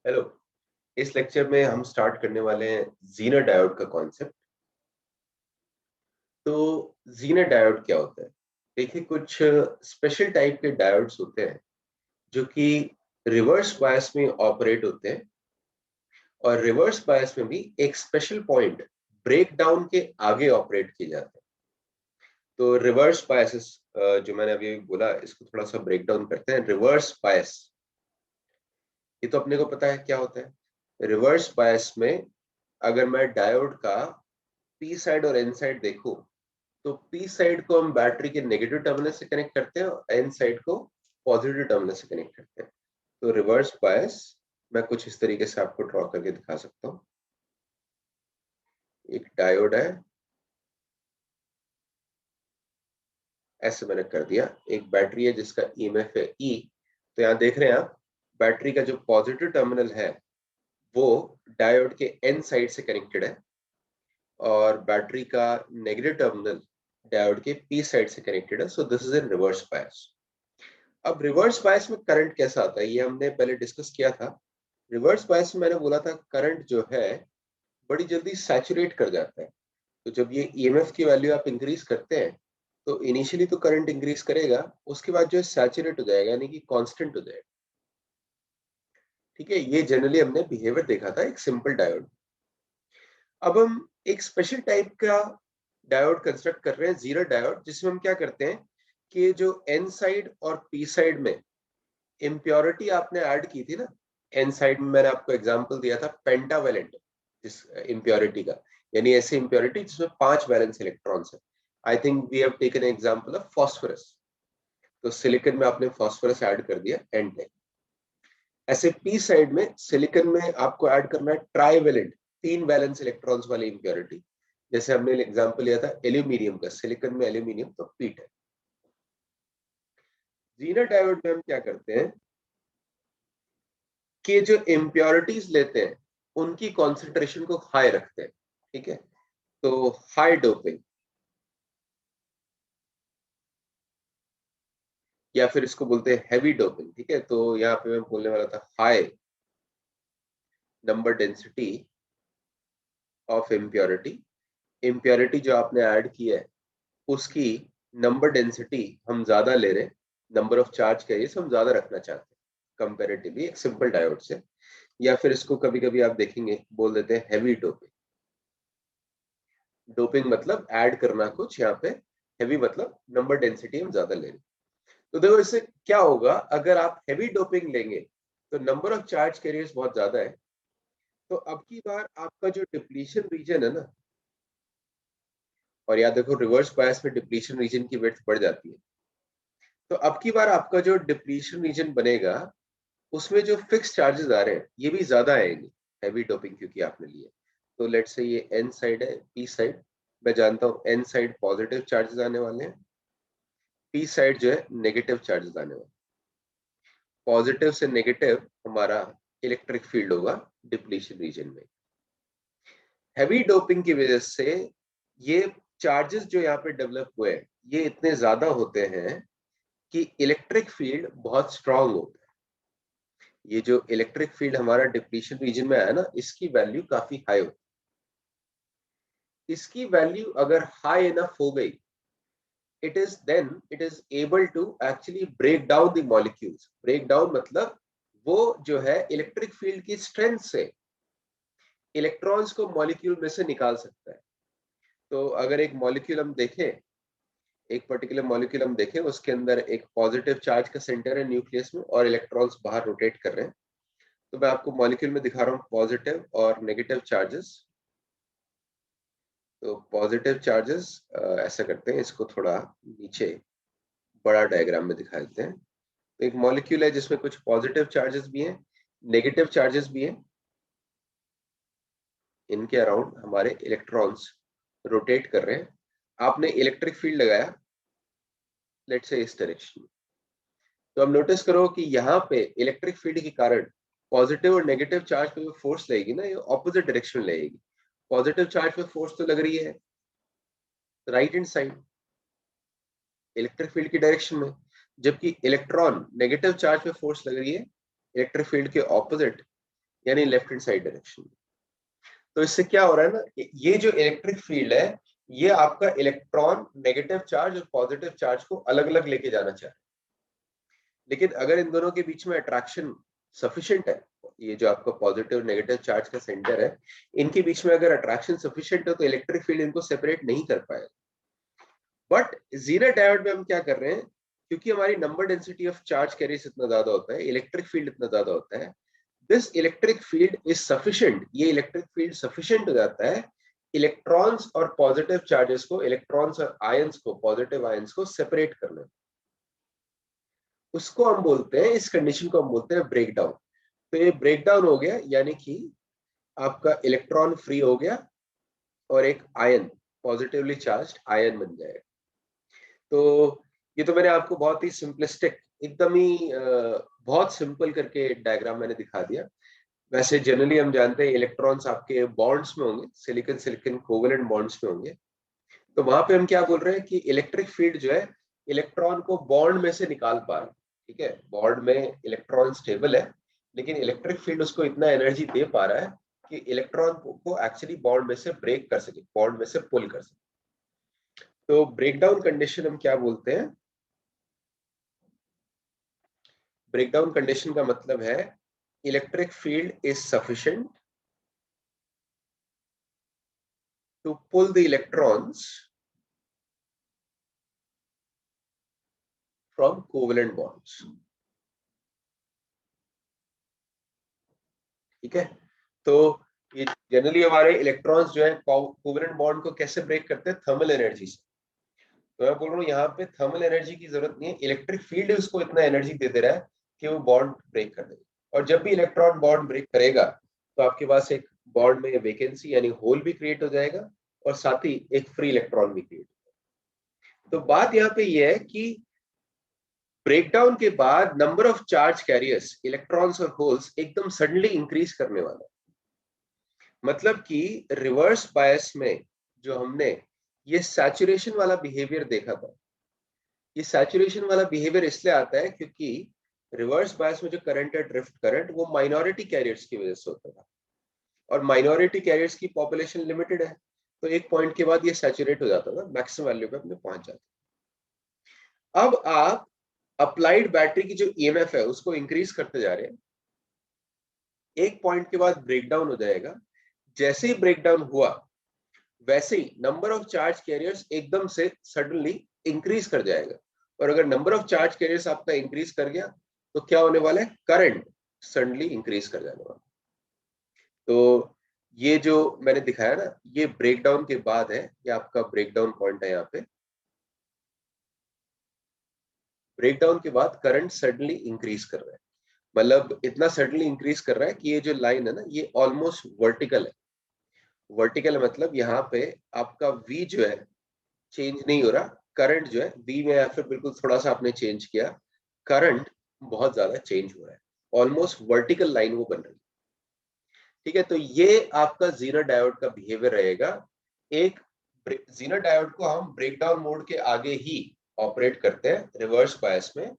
Hello. इस lecture में हम स्टार्ट करने वाले हैं जीनर डायोड का कॉन्सेप्ट। तो जीनर डायोड क्या होता है? देखिए, कुछ स्पेशल टाइप के डायोड्स होते हैं जो कि रिवर्स बायस में ऑपरेट होते हैं, और रिवर्स बायस में भी एक स्पेशल पॉइंट ब्रेक डाउन के आगे ऑपरेट किए जाते हैं। तो रिवर्स बायसेस जो मैंने अभी बोला, इसको थोड़ा सा ब्रेक डाउन करते हैं। रिवर्स बायस, ये तो अपने को पता है क्या होता है। रिवर्स बायस में अगर मैं डायोड का पी साइड और एन साइड देखूं, तो पी साइड को हम बैटरी के नेगेटिव टर्मिनल से कनेक्ट करते हैं और एन साइड को पॉजिटिव टर्मिनल से कनेक्ट करते हैं। तो रिवर्स बायस मैं कुछ इस तरीके से आपको ड्रॉ करके दिखा सकता हूँ। एक डायोड है, ऐसे मैंने कर दिया। एक बैटरी है जिसका ईएमएफ है ई। तो यहाँ देख रहे हैं आप, बैटरी का जो पॉजिटिव टर्मिनल है वो डायोड के एन साइड से कनेक्टेड है, और बैटरी का नेगेटिव टर्मिनल डायोड के पी साइड से कनेक्टेड है। So this is in reverse bias. अब रिवर्स बायस में करंट कैसा आता है, ये हमने पहले डिस्कस किया था। रिवर्स बायस में मैंने बोला था करंट जो है बड़ी जल्दी सैचुरेट कर जाता है। तो जब ये ईएमएफ की वैल्यू आप इंक्रीज करते हैं, तो इनिशियली तो करंट इंक्रीज करेगा, उसके बाद जो है सैचुरेट हो जाएगा, यानी कि कांस्टेंट हो जाएगा। ठीक है, ये जनरली हमने बिहेवियर देखा था एक सिंपल डायोड। अब हम एक स्पेशल टाइप का डायोड कंस्ट्रक्ट कर रहे हैं, जीरो डायोड, जिसमें हम क्या करते हैं कि जो एन साइड और पी साइड में इम्प्योरिटी आपने ऐड की थी ना, एन साइड में मैंने आपको एग्जांपल दिया था पेंटावेलेंट इस इम्प्योरिटी का, यानी ऐसी इम्प्योरिटी जिसमें 5 वैलेंस इलेक्ट्रॉन्स है। I think we have taken example of phosphorus. तो सिलिकॉन में आपने फास्फोरस ऐड कर दिया एन टाइप। ऐसे पी साइड में सिलिकॉन में आपको ऐड करना है ट्राइवेलेंट, 3 वैलेंस इलेक्ट्रॉन्स वाली इम्प्योरिटी। जैसे हमने एग्जांपल लिया था एल्यूमिनियम का, सिलिकॉन में एल्यूमिनियम तो पीट है। जीनर डायोड में हम क्या करते हैं कि जो इम्प्योरिटीज लेते हैं उनकी कॉन्सेंट्रेशन को हाई रखते हैं। ठीक है, तो हाई डोपिंग, या फिर इसको बोलते हैं हैवी डोपिंग। ठीक है, तो यहाँ पे मैं बोलने वाला था high number density of impurity. Impurity जो आपने ऐड की है उसकी नंबर डेंसिटी हम ज्यादा ले रहे हैं, नंबर ऑफ चार्ज कैरियर्स से हम ज्यादा रखना चाहते हैं कंपेरेटिवली एक सिंपल डायोड से। या फिर इसको कभी कभी आप देखेंगे बोल देते हैं हैवी डोपिंग। डोपिंग मतलब ऐड करना कुछ, यहाँ पे हैवी मतलब नंबर डेंसिटी हम ज्यादा ले रहे हैं। तो देखो इससे क्या होगा, अगर आप हैवी डोपिंग लेंगे तो नंबर ऑफ चार्ज कैरियर्स बहुत ज्यादा है। तो अब की बार आपका जो डिप्लीशन रीजन है ना, और याद देखो रिवर्स बायस में डिप्लीशन रीजन की विड्थ बढ़ जाती है। तो अब की बार आपका जो डिप्लीशन रीजन बनेगा उसमें जो फिक्स चार्जेस आ रहे हैं ये भी ज्यादा आएंगे, हैवी डोपिंग क्योंकि आपने लिए। तो लेट से ये एन साइड है, पी साइड मैं जानता हूँ एन साइड पॉजिटिव चार्जेस आने वाले हैं, पी साइड जो है नेगेटिव चार्जेस आने वाले हैं। पॉजिटिव से नेगेटिव हमारा इलेक्ट्रिक फील्ड होगा डिप्लीशन रीजन में। हैवी डोपिंग की वजह से ये चार्जेस जो यहाँ पे डेवलप हुए हैं ये इतने ज्यादा होते हैं कि इलेक्ट्रिक फील्ड बहुत स्ट्रांग होता है। ये जो इलेक्ट्रिक फील्ड हमारा डिप्लीशन रीजन में आया ना, इसकी वैल्यू काफी हाई होती है। इसकी वैल्यू अगर हाई इनफ हो गई, it is able to actually break down the molecules. break down मतलब वो जो है इलेक्ट्रिक फील्ड की स्ट्रेंथ से इलेक्ट्रॉन्स को मॉलिक्यूल में से निकाल सकता है। तो अगर एक मॉलिक्यूल हम देखें, एक पर्टिकुलर मॉलिक्यूल हम देखें, उसके अंदर एक पॉजिटिव चार्ज का सेंटर है न्यूक्लियस में और इलेक्ट्रॉन्स बाहर रोटेट कर रहे हैं। तो मैं आपको मॉलिक्यूल में दिखा रहा हूँ पॉजिटिव और नेगेटिव चार्जेस। तो पॉजिटिव चार्जेस ऐसा करते हैं, इसको थोड़ा नीचे बड़ा डायग्राम में दिखा देते हैं। तो एक मॉलिक्यूल है जिसमें कुछ पॉजिटिव चार्जेस भी हैं, नेगेटिव चार्जेस भी हैं। इनके अराउंड हमारे इलेक्ट्रॉन्स रोटेट कर रहे हैं। आपने इलेक्ट्रिक फील्ड लगाया लेट्स से इस डायरेक्शन में, तो अब नोटिस करो कि यहाँ पे इलेक्ट्रिक फील्ड के कारण पॉजिटिव और नेगेटिव चार्ज पे जो फोर्स लगेगी ना, ये ऑपोजिट डायरेक्शन में लगेगी। पॉजिटिव चार्ज पे फोर्स तो लग रही है right hand side electric field की डायरेक्शन में, जबकि इलेक्ट्रॉन नेगेटिव चार्ज पे फोर्स लग रही है इलेक्ट्रिक फील्ड के ऑपोजिट यानी लेफ्ट हैंड साइड डायरेक्शन। तो इससे क्या हो रहा है ना, ये जो इलेक्ट्रिक फील्ड है ये आपका इलेक्ट्रॉन नेगेटिव चार्ज और पॉजिटिव चार्ज को अलग अलग लेके जाना चाह रहा है। लेकिन अगर इन दोनों के बीच में अट्रैक्शन सफिशिएंट है, ये जो आपका पॉजिटिव और नेगेटिव चार्ज का सेंटर है, इनके बीच में अगर अट्रैक्शन सफिशिएंट है तो इलेक्ट्रिक फील्ड इनको सेपरेट नहीं कर पाएगा। बट जीनर डायोड में हम क्या कर रहे हैं, क्योंकि हमारी number density of charge carriers इतना ज्यादा होता है, इलेक्ट्रिक फील्ड इतना ज्यादा होता है, this electric field is sufficient, ये इलेक्ट्रिक फील्ड सफिशिएंट हो जाता है इलेक्ट्रॉन्स और पॉजिटिव चार्जेस को, इलेक्ट्रॉन्स और आयंस को, पॉजिटिव आयंस को सेपरेट करने। उसको हम बोलते हैं, इस कंडीशन को हम बोलते हैं ब्रेकडाउन। तो ये ब्रेकडाउन हो गया, यानी कि आपका इलेक्ट्रॉन फ्री हो गया और एक आयन, पॉजिटिवली चार्ज्ड आयन बन जाएगा। तो ये तो मैंने आपको बहुत ही सिंपलिस्टिक, एकदम ही बहुत सिंपल करके डायग्राम मैंने दिखा दिया। वैसे जनरली हम जानते हैं इलेक्ट्रॉन्स आपके बॉन्ड्स में होंगे, सिलिकॉन सिलिकॉन कोवेलेंट बॉन्ड्स में होंगे। तो वहां पे हम क्या बोल रहे हैं कि इलेक्ट्रिक फील्ड जो है इलेक्ट्रॉन को बॉन्ड में से निकाल पा रहा है। ठीक है, बॉन्ड में इलेक्ट्रॉन स्टेबल है, लेकिन इलेक्ट्रिक फील्ड उसको इतना एनर्जी दे पा रहा है कि इलेक्ट्रॉन को एक्चुअली बॉन्ड में से ब्रेक कर सके, बॉन्ड में से पुल कर सके। तो ब्रेकडाउन कंडीशन हम क्या बोलते हैं, ब्रेकडाउन कंडीशन का मतलब है electric field is sufficient to pull the electrons from covalent bonds. ठीक है, तो ये जनरली हमारे इलेक्ट्रॉन्स जो है कोवेलेंट बॉन्ड को कैसे ब्रेक करते हैं, थर्मल एनर्जी से। तो मैं बोल रहा हूँ यहाँ पे थर्मल एनर्जी की जरूरत नहीं है, इलेक्ट्रिक फील्ड उसको इतना एनर्जी दे दे रहा है कि वो बॉन्ड ब्रेक कर देगा। और जब भी इलेक्ट्रॉन बॉन्ड ब्रेक करेगा तो आपके पास एक बॉन्ड में वैकेंसी यानी होल भी क्रिएट हो जाएगा और साथ ही एक फ्री इलेक्ट्रॉन भी क्रिएट हो जाएगा। तो बात यहाँ पे ये है कि ब्रेकडाउन के बाद number of charge carriers, electrons और होल्स एकदम सडनली इंक्रीज करने वाला है। मतलब कि रिवर्स बायस में जो हमने ये सैचुरेशन वाला बिहेवियर देखा था, ये सैचुरेशन वाला बिहेवियर इसलिए आता है क्योंकि रिवर्स बायस में जो करंट है, ड्रिफ्ट करंट, वो माइनॉरिटी कैरियर्स की वजह से होता था और माइनॉरिटी कैरियर्स की पॉपुलेशन लिमिटेड है। तो एक पॉइंट के बाद ये सैचुरेट हो जाता था, मैक्सिमम वैल्यू पे अपने पहुंच जाता। अब आप अप्लाइड बैटरी की जो ईएमएफ है उसको इंक्रीज करते जा रहे हैं, एक पॉइंट के बाद ब्रेकडाउन हो जाएगा। जैसे ही ब्रेकडाउन हुआ वैसे ही नंबर ऑफ चार्ज कैरियर्स एकदम से सडनली इंक्रीज कर जाएगा। और अगर नंबर ऑफ चार्ज कैरियर्स आपका इंक्रीज कर गया तो क्या होने वाला है, करंट सडनली इंक्रीज कर जाने वाला। तो ये जो मैंने दिखाया ना, ये ब्रेकडाउन के बाद है, ये आपका ब्रेकडाउन पॉइंट है। यहाँ पे ब्रेकडाउन के बाद करंट सडनली इंक्रीज कर रहा है, मतलब इतना सडनली इंक्रीज कर रहा है कि ये जो लाइन है ना ये ऑलमोस्ट वर्टिकल है। वर्टिकल मतलब यहाँ पे आपका V जो है चेंज नहीं हो रहा, करंट जो है V में या फिर बिल्कुल थोड़ा सा आपने चेंज किया, करंट बहुत ज्यादा चेंज हो रहा है, ऑलमोस्ट वर्टिकल लाइन वो बन रही है। ठीक है, तो ये आपका जीनर डायोड का बिहेवियर रहेगा। एक जीनर डायोड को हम ब्रेकडाउन मोड के आगे ही ऑपरेट करते हैं, रिवर्स बायस में।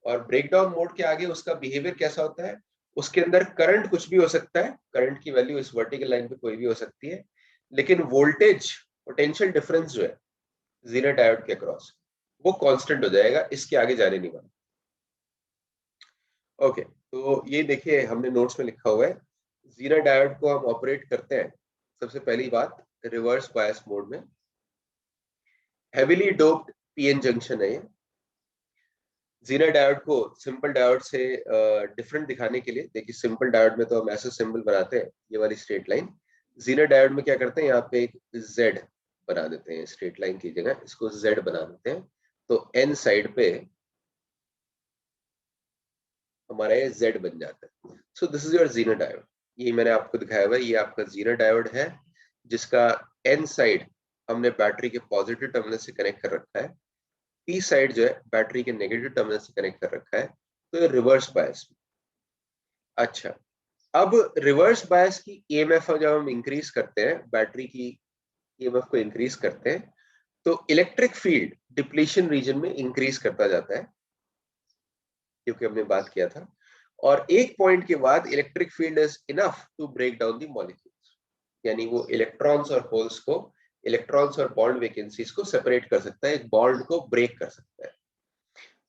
और ब्रेकडाउन मोड के आगे उसका बिहेवियर कैसा होता है, उसके अंदर करंट कुछ भी हो सकता है, करंट की वैल्यू इस वर्टिकल लाइन पे कोई भी हो सकती है, लेकिन वोल्टेज पोटेंशियल डिफरेंस जो है जीनर डायोड के अक्रॉस वो कांस्टेंट हो जाएगा, इसके आगे जाने नहीं वाला। ओके, तो ये देखिए हमने नोट्स में लिखा हुआ है, जीनर डायोड को हम ऑपरेट करते हैं सबसे पहली बात रिवर्स बायस मोड में। हेवीली डोप्ड पीएन जंक्शन है ये। जीनर डायोड को सिंपल डायोड से डिफरेंट दिखाने के लिए, देखिए सिंपल डायोड में तो हम ऐसा सिंबल बनाते हैं, ये वाली स्ट्रेट लाइन। जीनर डायोड में क्या करते हैं, यहाँ पे एक Z बना देते हैं, स्ट्रेट लाइन की जगह इसको Z बना देते हैं। तो N साइड पे हमारा ये Z बन जाता है। So this is your Zener diode, ये मैंने आपको दिखाया हुआ है, ये आपका जीनर डायोड है जिसका N साइड हमने बैटरी के पॉजिटिव टर्मिनल से कनेक्ट कर रखा है, P साइड जो है बैटरी के नेगेटिव टर्मिनल से कनेक्ट कर रखा है। तो ये रिवर्स बायस। अच्छा, अब रिवर्स बायस की ईएमएफ जब हम इंक्रीज करते हैं, बैटरी की ईएमएफ को इंक्रीज करते हैं, तो इलेक्ट्रिक फील्ड डिप्लीशन रीजन में इंक्रीज करता जाता है, क्योंकि हमने बात किया था। और एक पॉइंट के बाद electric field is enough to break down the molecules, यानी वो इलेक्ट्रॉन्स और होल्स को, इलेक्ट्रॉन्स और बॉन्ड वैकेंसीज को सेपरेट कर सकता है, एक बॉन्ड को ब्रेक कर सकता है।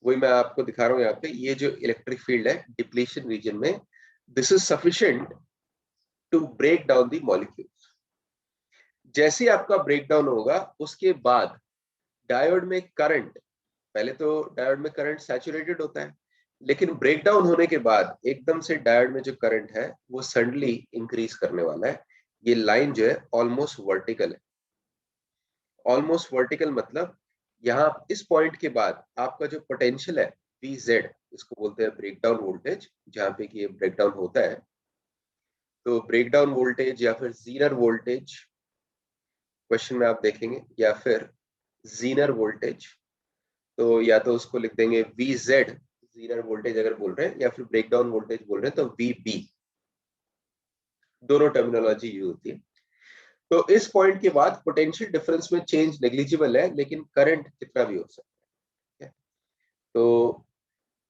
वही मैं आपको दिखा रहा हूँ यहाँ पे, ये जो इलेक्ट्रिक फील्ड है डिप्लीशन रीजन में, this is sufficient to break down the molecules. जैसे ही आपका ब्रेक डाउन होगा उसके बाद डायोड में करंट, पहले तो डायोड में करंट सैचुरेटेड होता है, लेकिन ब्रेक डाउन होने के बाद एकदम से डायोड में जो करंट है वो सडनली इंक्रीज करने वाला है। ये लाइन जो है ऑलमोस्ट वर्टिकल है। ऑलमोस्ट वर्टिकल मतलब यहाँ इस पॉइंट के बाद आपका जो पोटेंशियल है Vz, इसको बोलते हैं ब्रेकडाउन वोल्टेज, जहाँ पे कि ये ब्रेकडाउन होता है, तो ब्रेकडाउन वोल्टेज या फिर जीनर वोल्टेज क्वेश्चन में आप देखेंगे, या फिर जीनर वोल्टेज, तो या तो उसको लिख देंगे Vz जीनर वोल्टेज अगर बोल रहे हैं, या फिर ब्रेकडाउन वोल्टेज बोल रहे हैं तो Vb, दोनों टर्मिनोलॉजी यूज होती है। तो इस पॉइंट के बाद पोटेंशियल डिफरेंस में चेंज नेग्लिजिबल है, लेकिन करंट कितना भी हो सकता है। तो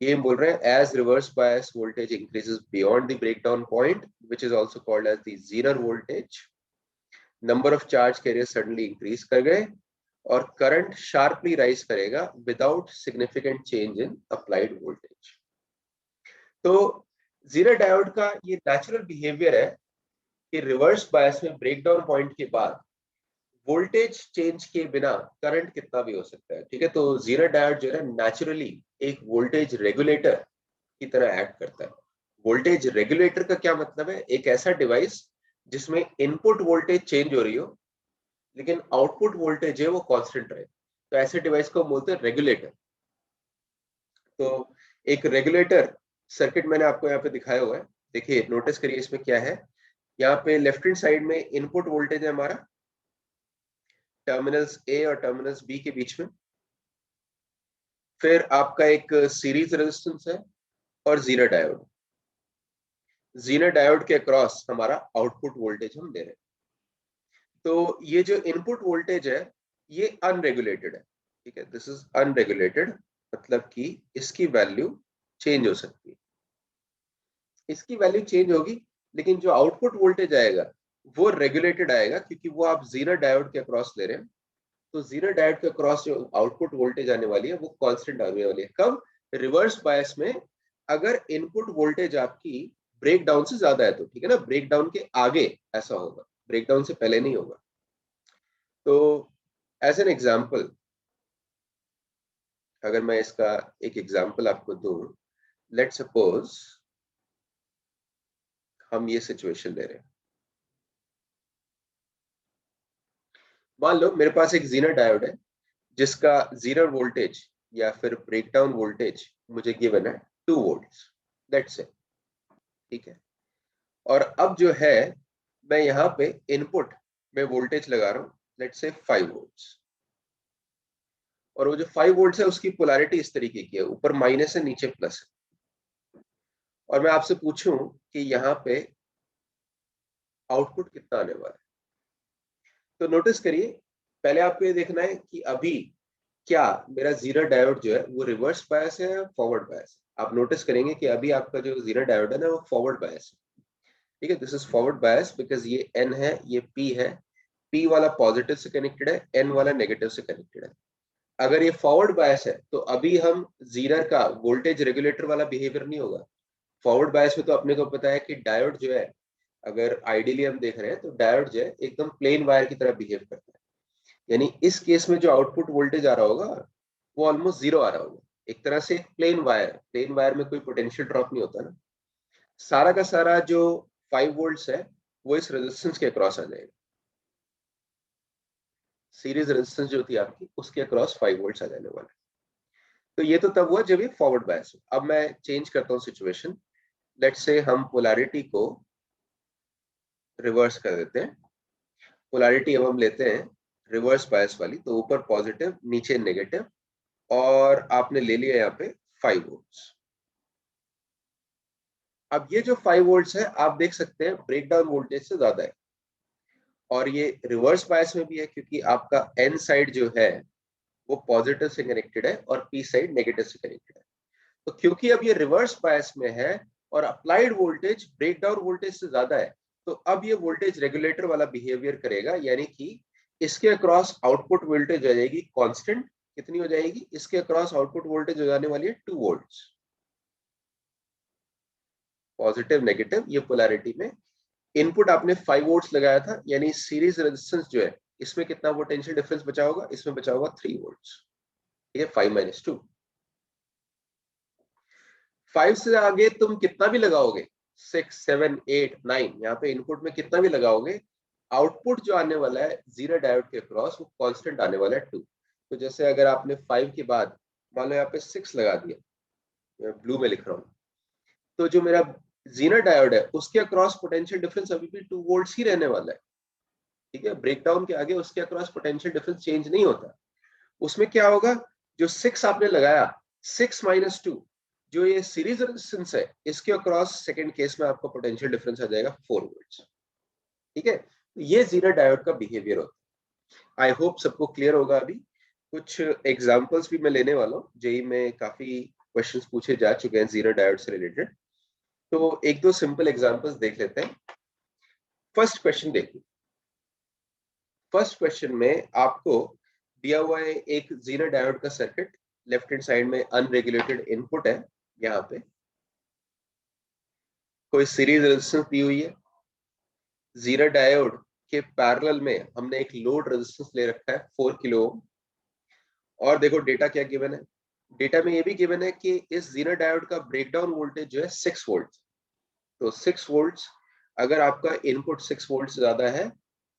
ये बोल रहे हैं as reverse bias voltage increases beyond the breakdown point which is also called as the Zener voltage, number of charge carrier suddenly increase कर गए और करंट शार्पली राइज करेगा without significant change in applied voltage. तो zero diode का ये natural behaviour है कि reverse bias में ब्रेकडाउन पॉइंट के बाद वोल्टेज चेंज के बिना करंट कितना भी हो सकता है, ठीक है। तो जीरो डायोड जो है नेचुरली एक वोल्टेज रेगुलेटर की तरह एक्ट करता है। वोल्टेज रेगुलेटर का क्या मतलब है? एक ऐसा डिवाइस जिसमें इनपुट वोल्टेज चेंज हो रही हो लेकिन आउटपुट वोल्टेज है वो कांस्टेंट रहे, तो ऐसे डिवाइस को बोलते हैं रेगुलेटर। तो एक रेगुलेटर सर्किट मैंने आपको यहाँ पे दिखाया हुआ है, देखिए नोटिस करिए इसमें क्या है। यहाँ पे लेफ्ट हैंड साइड में इनपुट वोल्टेज है हमारा टर्मिनल्स ए और टर्मिनल्स बी के बीच में, फिर आपका एक सीरीज रेजिस्टेंस है और जीरो डायोड। जीरो डायोड के अक्रॉस हमारा आउटपुट वोल्टेज हम दे रहे हैं। तो ये जो इनपुट वोल्टेज है ये अनरेगुलेटेड है, ठीक है, दिस इज अनरेगुलेटेड, मतलब कि इसकी वैल्यू चेंज हो सकती है, इसकी वैल्यू चेंज होगी, लेकिन जो आउटपुट वोल्टेज आएगा वो रेगुलेटेड आएगा, क्योंकि वो आप जीरो डायोड के अक्रॉस ले रहे हैं। तो जीरो डायोड के अक्रॉस जो आउटपुट वोल्टेज आने वाली है वो कांस्टेंट आने वाली है। कब? रिवर्स बायस में, अगर इनपुट वोल्टेज आपकी ब्रेक डाउन से ज्यादा है तो, ठीक है ना, ब्रेक डाउन के आगे ऐसा होगा, ब्रेक डाउन से पहले नहीं होगा। तो एज एन एग्जाम्पल, अगर मैं इसका एक एग्जाम्पल आपको दूं, लेट सपोज हम ये सिचुएशन ले रहे हैं। मान लो मेरे पास एक जीरो डायोड है जिसका जीरो वोल्टेज या फिर ब्रेकडाउन वोल्टेज मुझे गिवन है 2 वोल्ट्स, दैट्स इट, ठीक है। और अब जो है मैं यहाँ पे इनपुट में वोल्टेज लगा रहा हूँ, लेट्स से 5 वोल्ट्स, और वो जो 5 वोल्ट्स है उसकी पोलैरिटी इस तरीके की है, ऊपर माइनस है नीचे प्लस है। और मैं आपसे पूछूं कि यहाँ पे आउटपुट कितना आने वाला है, तो नोटिस करिए, पहले आपको ये देखना है कि अभी क्या मेरा जीरो डायोड जो है वो रिवर्स बायस है या फॉरवर्ड बायस है। आप नोटिस करेंगे कि अभी आपका जो जीरो डायोड है ना वो फॉरवर्ड बायस है, ठीक है, this is forward bias because ये एन है ये पी है, पी वाला पॉजिटिव से कनेक्टेड है, एन वाला नेगेटिव से कनेक्टेड है। अगर ये फॉरवर्ड बायस है तो अभी हम जीरो का वोल्टेज रेगुलेटर वाला बिहेवियर नहीं होगा। फॉरवर्ड बायस में तो अपने को पता है कि डायोड जो है, अगर आइडियली हम देख रहे हैं तो डायोड जो है एकदम प्लेन वायर की तरह बिहेव करता है, यानी इस केस में जो आउटपुट वोल्टेज आ रहा होगा वो ऑलमोस्ट जीरो आ रहा होगा। एक तरह से प्लेन वायर है, प्लेन वायर में कोई पोटेंशियल ड्रॉप नहीं होता ना, सारा का सारा जो 5 वोल्ट्स है वो इस रेजिस्टेंस के अक्रॉस आ जाएगा, सीरीज रेजिस्टेंस जो थी आपकी उसके अक्रॉस 5 वोल्ट्स आ जाने वाला है। तो ये तो तब हुआ जब ये फॉरवर्ड बायस हो। अब मैं चेंज करता हूँ सिचुएशन, लेट्स से हम पोलैरिटी को रिवर्स कर देते हैं। पोलैरिटी अब हम लेते हैं रिवर्स बायस वाली, तो ऊपर पॉजिटिव नीचे नेगेटिव, और आपने ले लिया यहाँ पे 5 वोल्ट्स। अब ये जो 5 वोल्ट्स है आप देख सकते हैं ब्रेकडाउन वोल्टेज से ज्यादा है, और ये रिवर्स बायस में भी है क्योंकि आपका एन साइड जो है वो पॉजिटिव से कनेक्टेड है और पी साइड नेगेटिव से कनेक्टेड है। तो क्योंकि अब ये रिवर्स बायस में है और अप्लाइड वोल्टेज ब्रेकडाउन वोल्टेज से ज्यादा है, तो अब ये वोल्टेज रेगुलेटर वाला बिहेवियर करेगा, यानी कि इसके अक्रॉस आउटपुट वोल्टेज आ जाएगी कांस्टेंट। कितनी हो जाएगी? इसके अक्रॉस आउटपुट वोल्टेज हो जाने वाली है 2 वोल्ट्स। पॉजिटिव नेगेटिव ये पोलैरिटी में। इनपुट आपने 5 वोल्ट्स लगाया था, यानी सीरीज रेजिस्टेंस जो है इसमें कितना पोटेंशियल डिफरेंस बचा होगा? इसमें बचा होगा 3 वोल्ट्स। ठीक है, 5 - 2। 5 से आगे तुम कितना भी लगाओगे, 6, 7, 8, 9, यहाँ पे इनपुट में कितना भी लगाओगे, आउटपुट जो आने वाला है जीरो डायोड के क्रॉस वो कांस्टेंट आने वाला है 2। तो जैसे अगर आपने 5 के बाद मान लो यहाँ पे 6 लगा दिया, मैं ब्लू में लिख रहा हूँ, तो जो मेरा जीरो डायोड है उसके अक्रॉस पोटेंशियल डिफरेंस अभी भी 2 वोल्ट्स ही रहने वाला है। ठीक है, ब्रेकडाउन के आगे उसके अक्रॉस पोटेंशियल डिफरेंस चेंज नहीं होता। उसमें क्या होगा, जो 6 आपने लगाया, 6 - 2, जो ये सीरीज रेजिस्टेंस है इसके अक्रॉस सेकंड केस में आपका पोटेंशियल डिफरेंस आ जाएगा 4 वोल्ट्स। ठीक है, तो ये जीरो डायोड का बिहेवियर होता है। आई होप सबको क्लियर होगा। अभी कुछ एग्जांपल्स भी मैं लेने वाला हूँ, जेई में काफी क्वेश्चंस पूछे जा चुके हैं जीरो डायोड से रिलेटेड, तो एक दो सिंपल एग्जांपल्स देख लेते हैं। फर्स्ट क्वेश्चन देखिए। फर्स्ट क्वेश्चन में आपको दिया हुआ है एक जीरो डायोड का सर्किट, लेफ्ट हैंड साइड में अनरेगुलेटेड इनपुट है, यहाँ पे कोई सीरीज रेजिस्टेंस दी हुई है, जीरो डायोड के पैरेलल में हमने एक लोड रेजिस्टेंस ले रखा है 4 किलो ओम। और देखो डेटा क्या गिवन है, डेटा में ये भी गिवन है कि इस जीरो डायोड का ब्रेकडाउन वोल्टेज जो है 6 वोल्ट। तो 6 वोल्ट, अगर आपका इनपुट 6 वोल्ट से ज्यादा है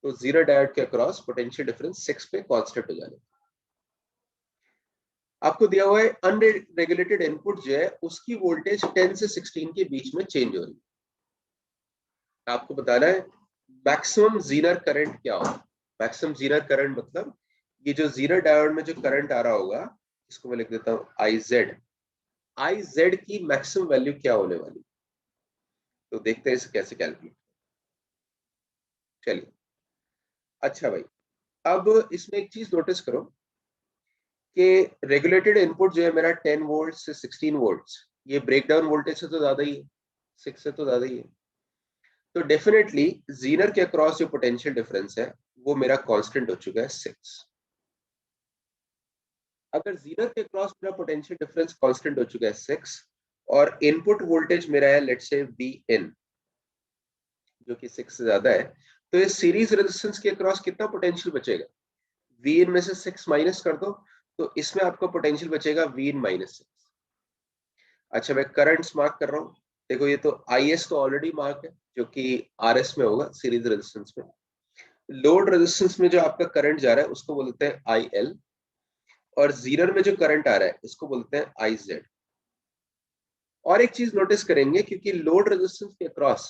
तो जीरो डायोड के अक्रॉस पोटेंशियल डिफरेंस 6 पे कांस्टेंट हो जाएगा। आपको दिया हुआ है अनरेगुलेटेड इनपुट जो है उसकी वोल्टेज 10 से 16 के बीच में चेंज हो रही है। आपको बताना है मैक्सिमम जीनर करंट क्या होगा। मैक्सिमम जीनर करंट मतलब ये जो जीरो डायोड में जो करंट आ रहा होगा, इसको मैं लिख देता हूँ आई जेड की मैक्सिमम वैल्यू क्या होने वाली। तो देखते हैं इसे कैसे कैलकुलेट। चलिए, अच्छा भाई, अब इसमें एक चीज नोटिस करो कि रेगुलेटेड इनपुट जो है मेरा 10 वोल्ट से 16 वोल्ट, ये ब्रेकडाउन वोल्टेज से तो ज्यादा ही है, 6 से तो ज्यादा ही है। तो डेफिनेटली जीनर के अक्रॉस जो पोटेंशियल डिफरेंस है वो मेरा कांस्टेंट हो चुका है 6। अगर जीनर के अक्रॉस मेरा पोटेंशियल डिफरेंस कांस्टेंट हो चुका है 6 और इनपुट वोल्टेज मेरा है लेट्स से वी इन जो कि 6 से ज्यादा है, तो ये सीरीज रेजिस्टेंस के अक्रॉस कितना पोटेंशियल बचेगा? वी इन में से 6 माइनस कर दो, तो इसमें आपका पोटेंशियल बचेगा वी इन -6। अच्छा, मैं करंट्स मार्क कर रहा हूँ। देखो ये तो आई एस तो ऑलरेडी मार्क है जो कि आर एस में होगा, सीरीज रेजिस्टेंस में। लोड रेजिस्टेंस में जो आपका करंट जा रहा है उसको बोलते हैं आई एल, और जीरो में जो करंट आ रहा है इसको बोलते हैं आई जेड। और एक चीज नोटिस करेंगे, क्योंकि लोड रेजिस्टेंस के अक्रॉस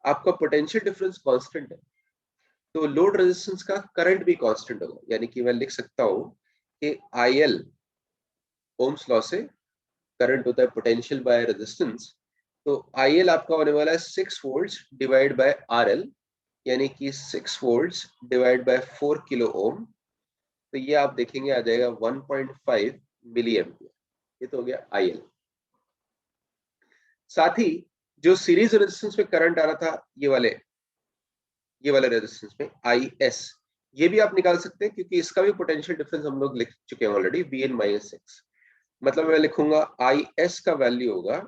आपका पोटेंशियल डिफरेंस कांस्टेंट है, तो लोड रेजिस्टेंस का करंट भी कांस्टेंट होगा। यानी कि मैं लिख सकता हूं कि आई एल, ओम्स लॉ से करंट होता है पोटेंशियल बाय रेजिस्टेंस, तो आई एल आपका होने वाला है 6 volt divide by R L, यानी कि 6 वोल्ट डिवाइड बाय 4 किलो ओम। तो ये आप देखेंगे आ जाएगा 1.5 मिली एम्पियर। ये तो हो गया आई एल। साथ ही जो सीरीज रेजिस्टेंस में करंट आ रहा था ये वाले रेजिस्टेंस में आई एस, ये भी आप निकाल सकते हैं, क्योंकि इसका भी पोटेंशियल डिफरेंस हम लोग लिख चुके हैं ऑलरेडी, वी एन -6। मतलब मैं लिखूंगा आई एस का वैल्यू होगा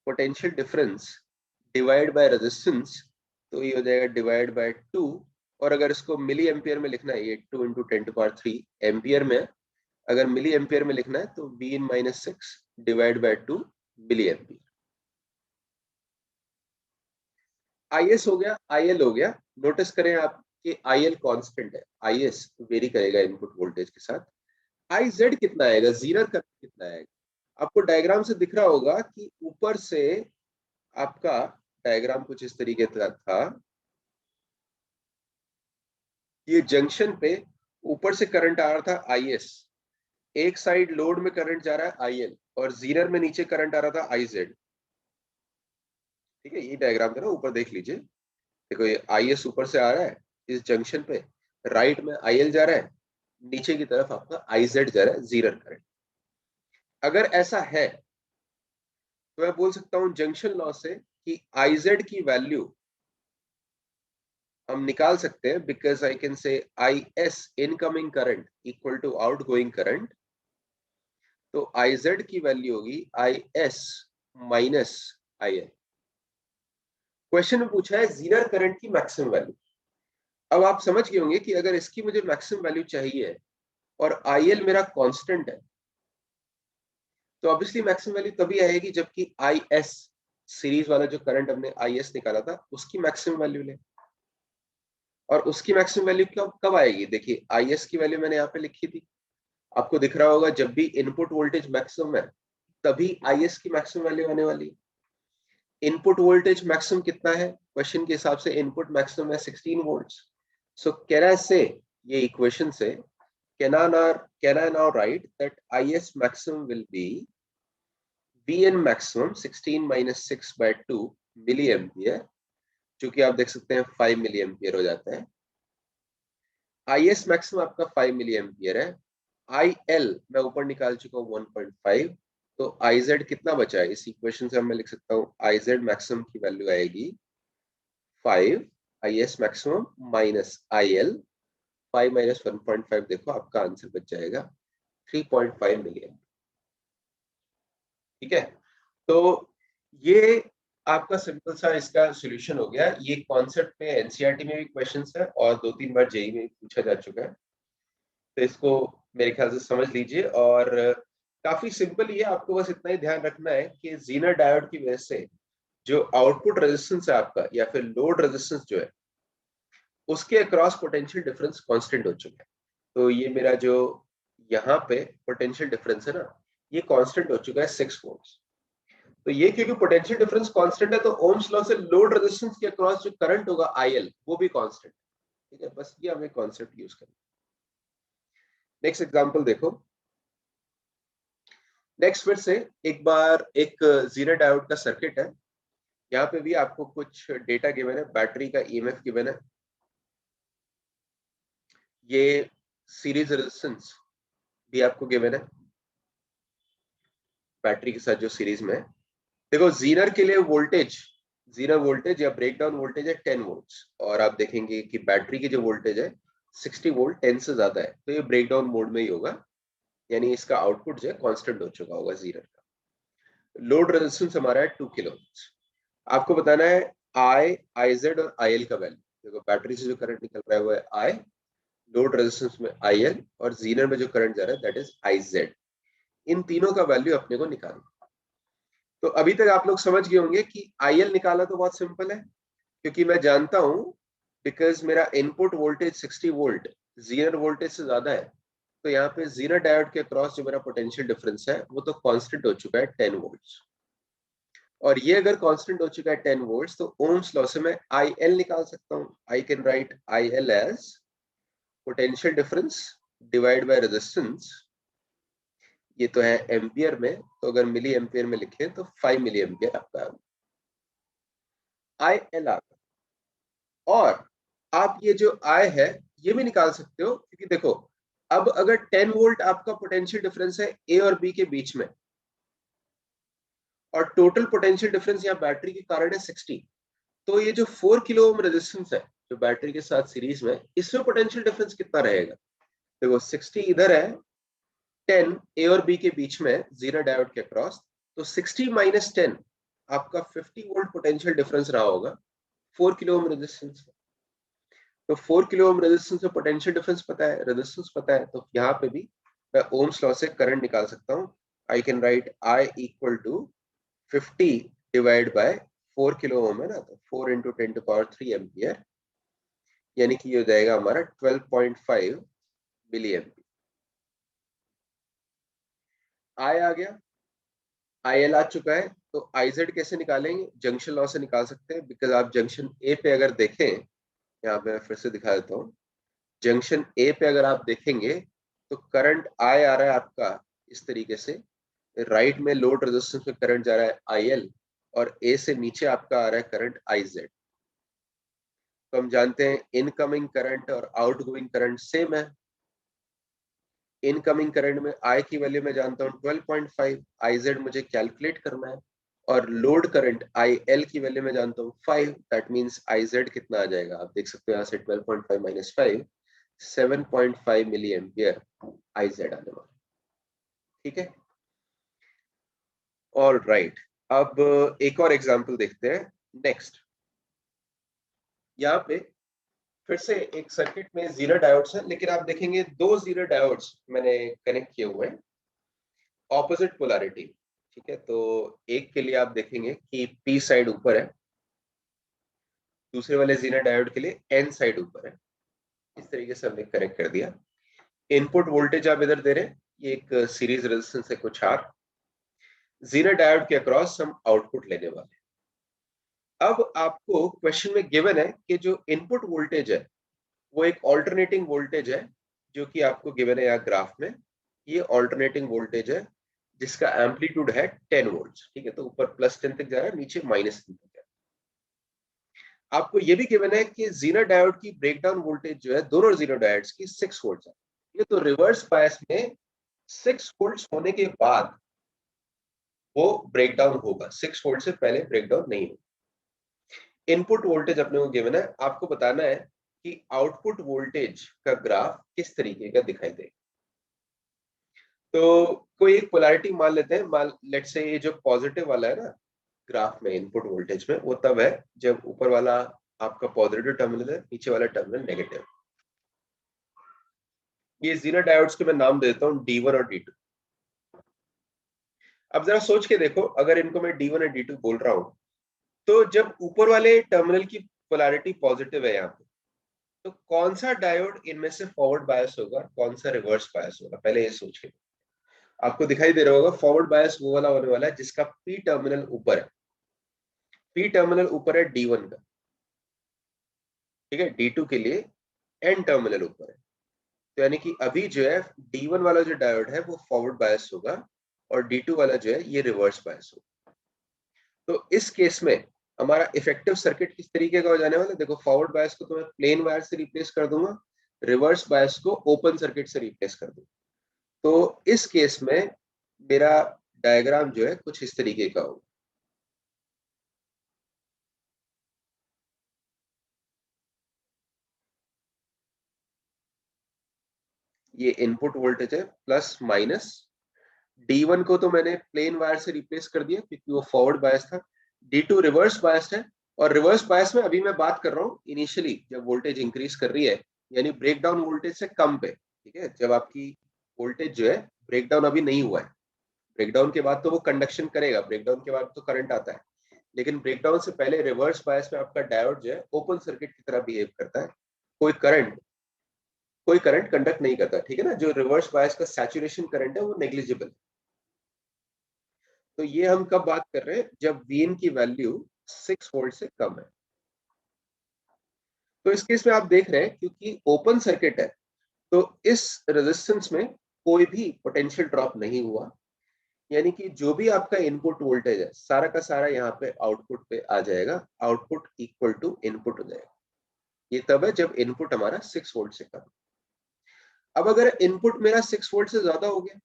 potential difference divide by resistance, तो ये हो जाएगा डिवाइड बाय 2। और अगर इसको मिली एम्पियर में लिखना है, ये 2 × 10⁻³ एम्पियर में, अगर मिली एम्पियर में लिखना है तो V in -6 divide by 2 milli ampere. I S हो गया, आई एल हो गया। नोटिस करें आप कि आई एल कॉन्स्टेंट है, आई एस वेरी करेगा इनपुट वोल्टेज के साथ। आई जेड कितना आएगा, जीरो करंट कितना आएगा? आपको डायग्राम से दिख रहा होगा कि ऊपर से आपका डायग्राम कुछ इस तरीके का था, ये जंक्शन पे ऊपर से करंट आ रहा था आई एस, एक साइड लोड में करंट जा रहा है आई एल, और जीरो में नीचे करंट आ रहा था आई जेड। ठीक है, ये डायग्राम था ना, ऊपर देख लीजिए। देखो ये आई एस ऊपर से आ रहा है इस जंक्शन पे, राइट में आई एल जा रहा है, नीचे की तरफ आपका आई जेड जा रहा है, जीरो करंट। अगर ऐसा है तो मैं बोल सकता हूँ जंक्शन लॉ से कि IZ की वैल्यू हम निकाल सकते हैं, because I can say IS incoming current equal to outgoing current. तो IZ की वैल्यू होगी IS माइनस IL। क्वेश्चन में पूछा है जीनर करंट की मैक्सिमम वैल्यू। अब आप समझ गए होंगे कि अगर इसकी मुझे मैक्सिमम वैल्यू चाहिए और IL मेरा कांस्टेंट है, तो ऑब्वियसली मैक्सिमम वैल्यू तभी आएगी जबकि IS सीरीज वाला जो करंट हमने IS निकाला था उसकी मैक्सिमम वैल्यू ले। और उसकी मैक्सिमम वैल्यू कब कब आएगी? देखिए IS की वैल्यू मैंने यहाँ पे लिखी थी, आपको दिख रहा होगा जब भी इनपुट वोल्टेज मैक्सिमम है तभी IS की मैक्सिमम वैल्यू आने वाली है। इनपुट वोल्टेज मैक्सिमम कितना है? क्वेश्चन के हिसाब से इनपुट मैक्सिमम है 16 वोल्ट्स। सो कैन आई से, ये इक्वेशन से can I now write that IS maximum will be Vn maximum 16 minus 6 by 2 milliampere, जो कि आप देख सकते हैं 5 milliampere हो जाता है। IS मैक्सिमम आपका 5 milliampere है। IL मैं ऊपर निकाल चुका हूँ 1.5। तो IZ कितना बचा है? इस इक्वेशन से मैं लिख सकता हूँ IZ मैक्सिमम की वैल्यू आएगी 5 IS maximum minus IL। 5 minus 1.5 देखो आपका आंसर बच जाएगा 3.5 मिलियन। ठीक है, तो ये आपका सिंपल सा इसका सॉल्यूशन हो गया। ये कॉन्सेप्ट पे एनसीईआरटी में भी क्वेश्चंस है और 2-3 बार जेईई में भी पूछा जा चुका है, तो इसको मेरे ख्याल से समझ लीजिए। और काफी सिंपल ही है, आपको बस इतना ही ध्यान रखना है कि जीनर डायोड की वजह से जो आउटपुट रेजिस्टेंस है आपका या फिर लोड रेजिस्टेंस जो है उसके अक्रॉस पोटेंशियल डिफरेंस कांस्टेंट हो चुका है। तो ये मेरा जो यहाँ पे पोटेंशियल डिफरेंस है ना, ये कांस्टेंट हो चुका है 6 वोल्ट्स। तो ये क्योंकि पोटेंशियल डिफरेंस कांस्टेंट है तो ओम्स लॉ से लोड रेजिस्टेंस के अक्रॉस जो करंट होगा IL वो भी कांस्टेंट। ठीक है, बस ये हमें कॉन्सेप्ट यूज करना। नेक्स्ट एग्जांपल देखो। नेक्स्ट फिर से एक बार एक जीरो डायोड का सर्किट है। यहाँ पे भी आपको कुछ डेटा गिवन है, बैटरी का EMF गिवन है, ये सीरीज रेजिस्टेंस भी आपको गिवन है बैटरी के साथ जो सीरीज में है। देखो जीनर के लिए वोल्टेज, जीरो वोल्टेज या ब्रेकडाउन वोल्टेज है 10 वोल्ट्स, और आप देखेंगे कि बैटरी की जो वोल्टेज है 60 वोल्ट 10 से ज्यादा है, तो ये ब्रेकडाउन मोड में ही होगा, यानी इसका आउटपुट जो है कांस्टेंट हो चुका होगा जीनर का। लोड रेजिस्टेंस हमारा है 2 किलो। आपको बताना है IZ और IL का वैल्यू। देखो बैटरी से जो करंट निकल रहा है वो है I, लोड रेजिस्टेंस में IL, और जीनर में जो करंट जा रहा है दैट इज IZ। इन तीनों का वैल्यू अपने को निकालना। तो अभी तक आप लोग समझ गए होंगे कि IL निकाला तो बहुत सिंपल है, क्योंकि मैं जानता हूं बिकॉज मेरा input voltage 60 volt Zener voltage से ज्यादा है, तो यहाँ पे जीनर डायोड के क्रॉस जो मेरा पोटेंशियल डिफरेंस है वो तो कांस्टेंट हो चुका है 10 वोल्ट्स। और ये अगर कांस्टेंट हो चुका है 10 वोल्ट्स तो ओम्स लॉ से मैं IL निकाल सकता हूँ। I can write IL as potential difference divide by resistance. ये तो है एम्पियर में, तो अगर मिली एम्पियर में लिखे तो 5 मिली एम्पियर आपका IL आ गया। और आप ये जो I है ये भी निकाल सकते हो, क्योंकि देखो अब अगर 10 वोल्ट आपका पोटेंशियल डिफरेंस है A और B के बीच में, और टोटल पोटेंशियल डिफरेंस यहाँ बैटरी के कारण है 60, तो ये जो 4 किलो ओम रेजिस्टेंस है जो बैटरी के साथ सीरीज में, इसमें पोटेंशियल डिफरेंस कितना रहेगा? देखो 60 इधर है, 10 A और B के बीच में जीरो डायोड के अक्रॉस, तो 60 माइनस 10 आपका 50 वोल्ट पोटेंशियल डिफरेंस रहा होगा 4 किलो ओम रेजिस्टेंस। तो 4 किलो ओम रेजिस्टेंस में पोटेंशियल डिफरेंस पता है, रेजिस्टेंस पता है, तो यहाँ पे भी मैं ओम्स लॉ से करंट निकाल सकता हूँ। I can write I equal to 50 divide by 4 kilo ohm है ना, तो 4 इंटू 10⁻³ एम्पियर, यानी कि ये हो जाएगा हमारा 12.5 मिली एम्पियर। I आ गया, IL आ चुका है, तो IZ कैसे निकालेंगे? जंक्शन लॉ से निकाल सकते हैं, बिकॉज आप जंक्शन A पे अगर देखें, यहाँ पे मैं फिर से दिखा देता हूँ, जंक्शन A पे अगर आप देखेंगे तो करंट I आ रहा है आपका इस तरीके से, राइट में लोड रेजिस्टेंस में करंट जा रहा है IL, और A से नीचे आपका आ रहा है करंट IZ। तो हम जानते हैं इनकमिंग करंट और आउटगोइंग करंट सेम है। इनकमिंग करंट में I की वैल्यू मैं जानता हूँ 12.5, IZ मुझे कैलकुलेट करना है, और लोड करंट आई एल की वैल्यू मैं जानता हूँ 5, दैट मीन्स आई जेड कितना आ जाएगा, आप देख सकते हो यहाँ से 12.5 minus 5, 7.5 milli ampere I Z आने वाला। ठीक है, ऑल राइट। अब एक और एग्जाम्पल देखते हैं। नेक्स्ट, यहाँ पे फिर से एक सर्किट में जीरो डायोड्स है, लेकिन आप देखेंगे दो जीरो डायोड्स मैंने कनेक्ट किए हुए हैं, ऑपोजिट पोलैरिटी। ठीक है, तो एक के लिए आप देखेंगे कि पी साइड ऊपर है, दूसरे वाले जीरो डायोड के लिए एन साइड ऊपर है। इस तरीके से हमने कनेक्ट कर दिया। इनपुट वोल्टेज आप इधर दे रहे हैं, ये एक सीरीज रेजिस्टेंस है कुछ आर, जीरो डायोड के अक्रॉस हम आउटपुट लेने वाले हैं। अब आपको क्वेश्चन में गिवन है कि जो इनपुट वोल्टेज है वो एक ऑल्टरनेटिंग वोल्टेज है, जो कि आपको गिवन है यहाँ ग्राफ में। ये ऑल्टरनेटिंग वोल्टेज है जिसका एम्पलीट्यूड है 10 वोल्ट। ठीक है, तो ऊपर +10 तक जा रहा है, नीचे -10 तक है। आपको ये भी गिवन है कि जीरो डायोड की ब्रेकडाउन वोल्टेज जो है दोनों जीरो डायोड्स की 6 वोल्ट है। ये तो रिवर्स बायस में 6 वोल्ट होने के बाद वो ब्रेकडाउन होगा, 6 वोल्ट से पहले ब्रेकडाउन नहीं होगा। इनपुट वोल्टेज अपने को गिवन है, आपको बताना है कि आउटपुट वोल्टेज का ग्राफ किस तरीके का दिखाई देगा। तो कोई एक पोलैरिटी मान लेते हैं, मान लेट्स से ये जो पॉजिटिव वाला है ना ग्राफ में इनपुट वोल्टेज में, वो तब है जब ऊपर वाला आपका पॉजिटिव टर्मिनल है, नीचे वाला टर्मिनल नेगेटिव। ये जीरो डायोड्स के मैं नाम देता हूँ D1 और D2। अब जरा सोच के देखो, अगर इनको मैं D1 और D2 बोल रहा हूँ, तो जब ऊपर वाले टर्मिनल की पोलैरिटी पॉजिटिव है यहाँ पे, तो कौन सा डायोड इनमें से फॉरवर्ड बायस होगा, कौन सा रिवर्स बायस होगा, पहले ये सोच के। आपको दिखाई दे रहा होगा फॉरवर्ड बायस वो वाला होने वाला है जिसका पी टर्मिनल ऊपर है। पी टर्मिनल ऊपर है D1 का, ठीक है, D2 के लिए एन टर्मिनल ऊपर है। तो यानी कि अभी जो है D1 वाला जो डायोड है वो फॉरवर्ड बायस होगा और D2 वाला जो है ये रिवर्स बायस होगा। तो इस केस में हमारा इफेक्टिव सर्किट किस तरीके का हो जाने वाला है? देखो, फॉरवर्ड बायस को तो मैं प्लेन वायर से रिप्लेस कर दूंगा, रिवर्स बायस को ओपन सर्किट से रिप्लेस कर दूंगा। तो इस केस में मेरा डायग्राम जो है कुछ इस तरीके का होगा। ये इनपुट वोल्टेज है प्लस माइनस, D1 को तो मैंने प्लेन वायर से रिप्लेस कर दिया क्योंकि वो फॉरवर्ड बायस था। D2 रिवर्स बायस्ड है, और रिवर्स बायस में अभी मैं बात कर रहा हूँ इनिशियली जब वोल्टेज इंक्रीज कर रही है, यानी ब्रेकडाउन वोल्टेज से कम पे। ठीक है, जब आपकी वोल्टेज जो है ब्रेकडाउन अभी नहीं हुआ है, ब्रेकडाउन के बाद तो वो कंडक्शन करेगा, ब्रेकडाउन के बाद तो करंट आता है, लेकिन ब्रेकडाउन से पहले रिवर्स बायस में आपका डायोड जो है ओपन सर्किट की तरह बिहेव करता है, कोई करंट कंडक्ट नहीं करता। ठीक है ना, जो रिवर्स बायस का सैचुरेशन करंट है वो नेग्लिजिबल है। तो ये हम कब बात कर रहे हैं, जब Vin की वैल्यू 6 वोल्ट से कम है। तो इस केस में आप देख रहे हैं क्योंकि ओपन सर्किट है, तो इस रेजिस्टेंस में कोई भी पोटेंशियल ड्रॉप नहीं हुआ, यानी कि जो भी आपका इनपुट वोल्टेज है सारा का सारा यहाँ पे आउटपुट पे आ जाएगा, आउटपुट इक्वल टू इनपुट हो जाएगा। ये तब है जब इनपुट हमारा 6 वोल्ट से कम है। अब अगर इनपुट मेरा 6 वोल्ट से ज्यादा हो गया,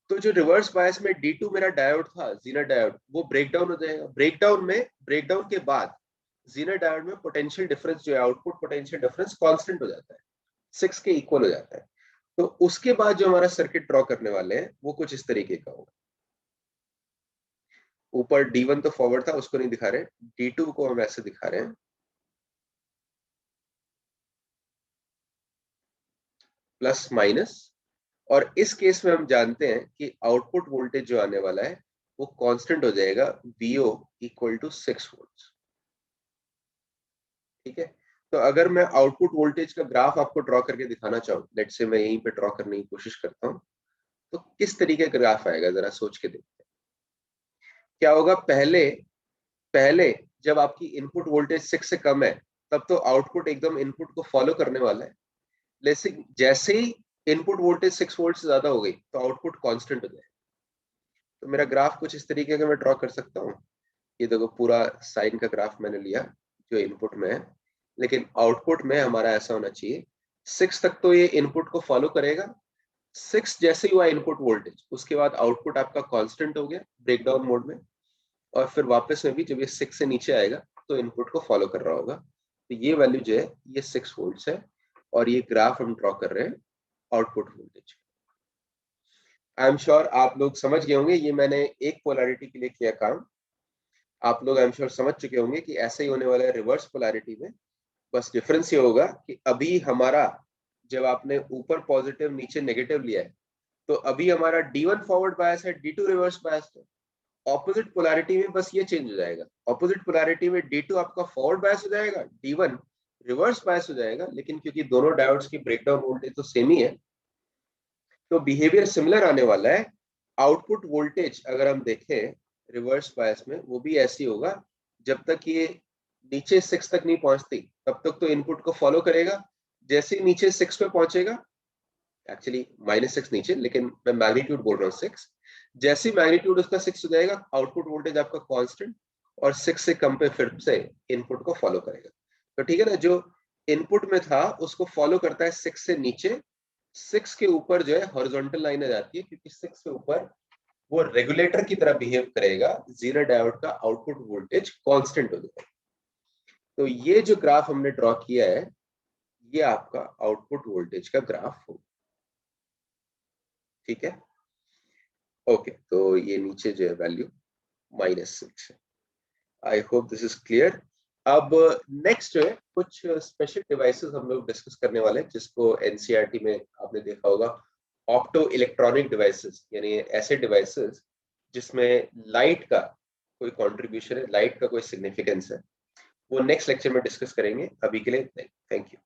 तो जो रिवर्स बायस में D2 मेरा डायोड था, जीरो डायोड, वो ब्रेकडाउन हो जाएगा। ब्रेकडाउन के बाद जीरो डायोड में पोटेंशियल डिफरेंस जो है, आउटपुट पोटेंशियल डिफरेंस कांस्टेंट हो जाता है, 6 के इक्वल हो जाता है। तो उसके बाद जो हमारा सर्किट ड्रॉ करने वाले हैं वो कुछ इस तरीके का होगा। ऊपर D1 तो फॉरवर्ड था, उसको नहीं दिखा रहे, D2 को हम ऐसे दिखा रहे हैं, प्लस माइनस। और इस केस में हम जानते हैं कि आउटपुट वोल्टेज जो आने वाला है वो कांस्टेंट हो जाएगा, VO इक्वल टू 6 वोल्ट। ठीक है, तो अगर मैं आउटपुट वोल्टेज का ग्राफ आपको ड्रॉ करके दिखाना चाहूँ, लेट्स से मैं यहीं पे ड्रॉ करने की कोशिश करता हूँ, तो किस तरीके का ग्राफ आएगा जरा सोच के देखते हैं। क्या होगा, पहले पहले जब आपकी इनपुट वोल्टेज 6 से कम है, तब तो आउटपुट एकदम इनपुट को फॉलो करने वाला है, लेकिन जैसे ही इनपुट वोल्टेज 6 वोल्ट से ज्यादा हो गई तो आउटपुट कांस्टेंट हो जाए। तो मेरा ग्राफ कुछ इस तरीके का मैं ड्रॉ कर सकता हूँ। ये देखो, पूरा साइन का ग्राफ मैंने लिया जो इनपुट में है, लेकिन आउटपुट में हमारा ऐसा होना चाहिए, 6 तक तो ये इनपुट को फॉलो करेगा, 6 जैसे ही हुआ इनपुट वोल्टेज, उसके बाद आउटपुट आपका कांस्टेंट हो गया ब्रेकडाउन मोड में, और फिर वापस में भी जब ये 6 से नीचे आएगा तो इनपुट को फॉलो कर रहा होगा। तो ये वैल्यू जो है ये 6 वोल्ट्स है, और ये ग्राफ हम ड्रॉ कर रहे हैं output voltage. I am sure आप लोग समझ गए होंगे, ये मैंने एक पोलैरिटी के लिए किया काम। आप लोग आई एम श्योर समझ चुके होंगे कि ऐसे ही होने वाला है रिवर्स पोलैरिटी में। बस डिफरेंस ये होगा कि अभी हमारा, जब आपने ऊपर पॉजिटिव नीचे नेगेटिव लिया है, तो अभी हमारा D1 फॉरवर्ड बायस है, D2 रिवर्स बायस है। ऑपोजिट पोलैरिटी में बस ये चेंज हो जाएगा, ऑपोजिट पोलैरिटी में D2 आपका फॉरवर्ड बायस हो जाएगा, D1 रिवर्स बायस हो जाएगा, लेकिन क्योंकि दोनों डायोड्स की ब्रेकडाउन वोल्टेज तो सेम ही है, तो बिहेवियर सिमिलर आने वाला है। आउटपुट वोल्टेज अगर हम देखें रिवर्स बायस में, वो भी ऐसी होगा, जब तक ये नीचे 6 तक नहीं पहुंचती तब तक तो इनपुट को फॉलो करेगा। जैसे ही नीचे 6 पे पहुंचेगा, एक्चुअली -6 नीचे, लेकिन मैं मैग्नीट्यूड बोल रहा हूँ 6, जैसे मैग्नीट्यूड उसका 6 हो जाएगा, आउटपुट वोल्टेज आपका कांस्टेंट, और 6 से कम पे फिर से इनपुट को फॉलो करेगा। तो ठीक है ना, जो इनपुट में था उसको फॉलो करता है 6 से नीचे, 6 के ऊपर जो है हॉरिजॉन्टल लाइन आ जाती है, क्योंकि 6 के ऊपर वो रेगुलेटर की तरह बिहेव करेगा, जीरो डायोड का आउटपुट वोल्टेज कांस्टेंट हो जाएगा। तो ये जो ग्राफ हमने ड्रॉ किया है, ये आपका आउटपुट वोल्टेज का ग्राफ होगा। ठीक है, ओके, तो ये नीचे जो है वैल्यू -6 है। I hope this is clear. अब नेक्स्ट जो है कुछ स्पेशल डिवाइसेस हम लोग डिस्कस करने वाले हैं, जिसको एनसीईआरटी में आपने देखा होगा, ऑप्टो इलेक्ट्रॉनिक डिवाइसेस, यानी ऐसे डिवाइसेस जिसमें लाइट का कोई कंट्रीब्यूशन है, लाइट का कोई सिग्निफिकेंस है। वो नेक्स्ट लेक्चर में डिस्कस करेंगे। अभी के लिए थैंक यू।